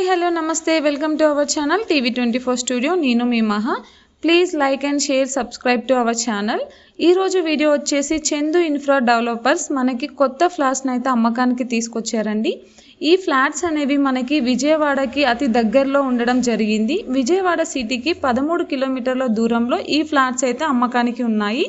Hi hello namaste welcome to our channel టీవీ24 studio. నేను మీ Maha. Please like and share subscribe to our channel. ఈరోజు video వచ్చేసి Chandu infra developers మనకి కొత్త ఫ్లాట్స్ని అయితే అమ్మకానికి తీసుకొచ్చారండి. ఈ ఫ్లాట్స్ అనేవి మనకి విజయవాడకి అతి దగ్గరలో ఉండడం జరిగింది. విజయవాడ సిటీకి 13 కిలోమీటర్ల దూరంలో ఈ ఫ్లాట్స్ అయితే అమ్మకానికి ఉన్నాయి.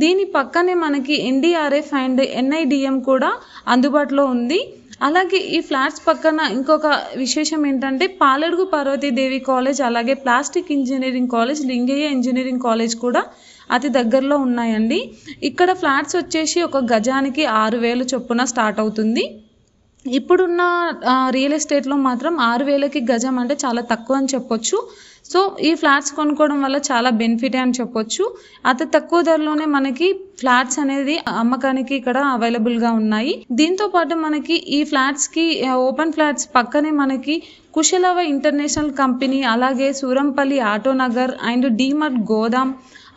దీని పక్కనే మనకి ఎన్డీఆర్ఎఫ్ అండ్ ఎన్ఐడిఎం కూడా అందుబాటులో ఉంది. అలాగే ఈ ఫ్లాట్స్ పక్కన ఇంకొక విశేషం ఏంటంటే పాలడుగు పార్వతీదేవి కాలేజ్, అలాగే plastic engineering college, Lingaiah engineering college కూడా అతి దగ్గరలో ఉన్నాయండి. ఇక్కడ ఫ్లాట్స్ వచ్చేసి ఒక గజానికి 6,000 చొప్పున స్టార్ట్ అవుతుంది. ఇప్పుడున్న రియల్ ఎస్టేట్లో మాత్రం 6,000కి గజం అంటే చాలా తక్కువ అని చెప్పొచ్చు. సో ఈ ఫ్లాట్స్ కొనుక్కోవడం వల్ల చాలా బెనిఫిట్ అని చెప్పొచ్చు. అతి తక్కువ ధరలోనే మనకి ఫ్లాట్స్ అనేది అమ్మకానికి ఇక్కడ అవైలబుల్గా ఉన్నాయి. దీంతో పాటు మనకి ఈ ఫ్లాట్స్కి ఓపెన్ ఫ్లాట్స్ పక్కనే మనకి కుశలవ ఇంటర్నేషనల్ కంపెనీ, అలాగే సూరంపల్లి ఆటో నగర్ అండ్ డీమార్ట్ గోదాం,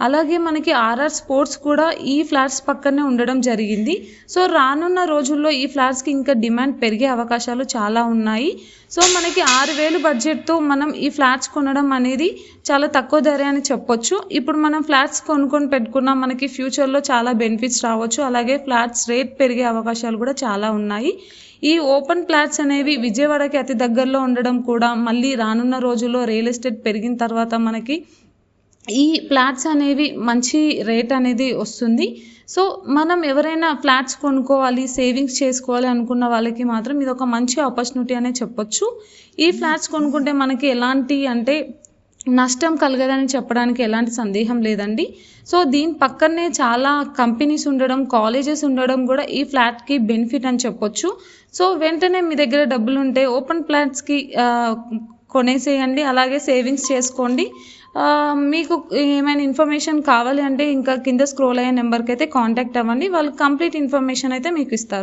అలాగే మనకి ఆర్ఆర్ స్పోర్ట్స్ కూడా ఈ ఫ్లాట్స్ పక్కనే ఉండడం జరిగింది. సో రానున్న రోజుల్లో ఈ ఫ్లాట్స్కి ఇంకా డిమాండ్ పెరిగే అవకాశాలు చాలా ఉన్నాయి. సో మనకి 6,000 బడ్జెట్తో మనం ఈ ఫ్లాట్స్ కొనడం అనేది చాలా తక్కువ ధర అని చెప్పొచ్చు. ఇప్పుడు మనం ఫ్లాట్స్ కొనుక్కొని పెట్టుకున్నా మనకి ఫ్యూచర్లో చాలా బెనిఫిట్స్ రావచ్చు. అలాగే ఫ్లాట్స్ రేట్ పెరిగే అవకాశాలు కూడా చాలా ఉన్నాయి. ఈ ఓపెన్ ఫ్లాట్స్ అనేవి విజయవాడకి అతి దగ్గరలో ఉండడం కూడా మళ్ళీ రానున్న రోజుల్లో రియల్ ఎస్టేట్ పెరిగిన తర్వాత మనకి ఈ ఫ్లాట్స్ అనేవి మంచి రేట్ అనేది వస్తుంది. సో మనం ఎవరైనా ఫ్లాట్స్ కొనుక్కోవాలి, సేవింగ్స్ చేసుకోవాలి అనుకున్న వాళ్ళకి మాత్రం ఇది ఒక మంచి ఆపర్చునిటీ అనే చెప్పొచ్చు. ఈ ఫ్లాట్స్ కొనుక్కుంటే మనకి ఎలాంటి అంటే నష్టం కలగదని చెప్పడానికి ఎలాంటి సందేహం లేదండి. సో దీని పక్కనే చాలా కంపెనీస్ ఉండడం, కాలేజెస్ ఉండడం కూడా ఈ ఫ్లాట్కి బెనిఫిట్ అని చెప్పొచ్చు. సో వెంటనే మీ దగ్గర డబ్బులు ఉంటే ఓపెన్ ఫ్లాట్స్కి కొనేసేయండి, అలాగే సేవింగ్స్ చేసుకోండి. మీకు ఏమైనా ఇన్ఫర్మేషన్ కావాలి అంటే ఇంకా కింద స్క్రోల్ అయ్యే నెంబర్కి అయితే కాంటాక్ట్ అవ్వండి. వాళ్ళు కంప్లీట్ ఇన్ఫర్మేషన్ అయితే మీకు ఇస్తారు.